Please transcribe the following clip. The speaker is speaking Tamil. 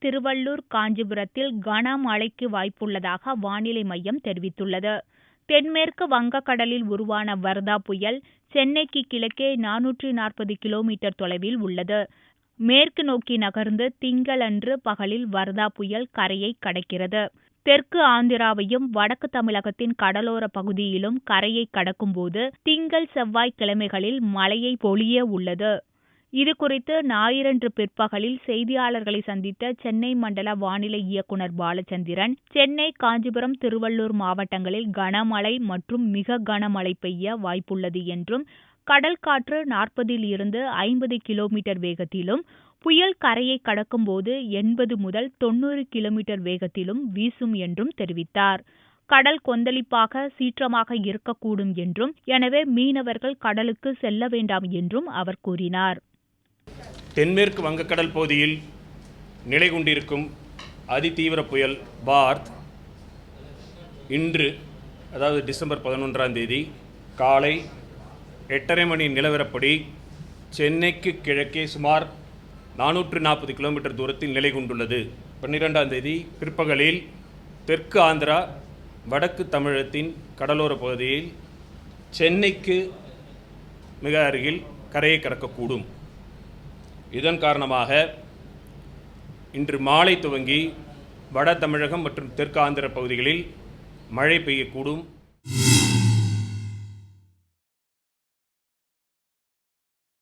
திருவள்ளூர், காஞ்சிபுரத்தில் கனமழைக்கு வாய்ப்புள்ளதாக வானிலை மையம் தெரிவித்துள்ளது. தென்மேற்கு வங்கக்கடலில் உருவான வர்தா புயல் சென்னைக்கு கிழக்கே 440 கிலோமீட்டர் தொலைவில் உள்ளது. மேற்கு நோக்கி நகர்ந்து திங்களன்று பகலில் வர்தா புயல் கரையை கடக்கிறது. தெற்கு ஆந்திராவையும் வடக்கு தமிழகத்தின் கடலோர பகுதியிலும் கரையை கடக்கும்போது திங்கள், செவ்வாய் கிழமைகளில் மழையை பொழிய உள்ளது. இதுகுறித்து ஞாயிறன்று பிற்பகலில் செய்தியாளர்களை சந்தித்த சென்னை மண்டல வானிலை இயக்குநர் பாலச்சந்திரன், சென்னை, காஞ்சிபுரம், திருவள்ளூர் மாவட்டங்களில் கனமழை மற்றும் மிக கனமழை பெய்ய வாய்ப்புள்ளது என்றும், கடல் காற்று 40 இருந்து 50 கிலோமீட்டர் வேகத்திலும், புயல் கரையை கடக்கும்போது 80 முதல் 90 கிலோமீட்டர் வேகத்திலும் வீசும் என்றும் தெரிவித்தார். கடல் கொந்தளிப்பாக, சீற்றமாக இருக்கக்கூடும் என்றும், எனவே மீனவர்கள் கடலுக்கு செல்ல வேண்டாம் என்றும் அவர் கூறினார். தென்மேற்கு வங்கக்கடல் பகுதியில் நிலை கொண்டிருக்கும் அதிதீவிர புயல் பார்த் இன்று, அதாவது டிசம்பர் 11ஆம் தேதி காலை 8:30 மணி நிலவரப்படி சென்னைக்கு கிழக்கே சுமார் 440 கிலோமீட்டர் தூரத்தில் நிலை கொண்டுள்ளது. 12ஆம் தேதி பிற்பகலில் தெற்கு ஆந்திரா, வடக்கு தமிழகத்தின் கடலோர பகுதியில் சென்னைக்கு மிக அருகில் கரையை கடக்கக்கூடும். இதன் காரணமாக இன்று மாலை துவங்கி வட தமிழகம் மற்றும் தெற்கு ஆந்திர பகுதிகளில் மழை பெய்யக்கூடும்.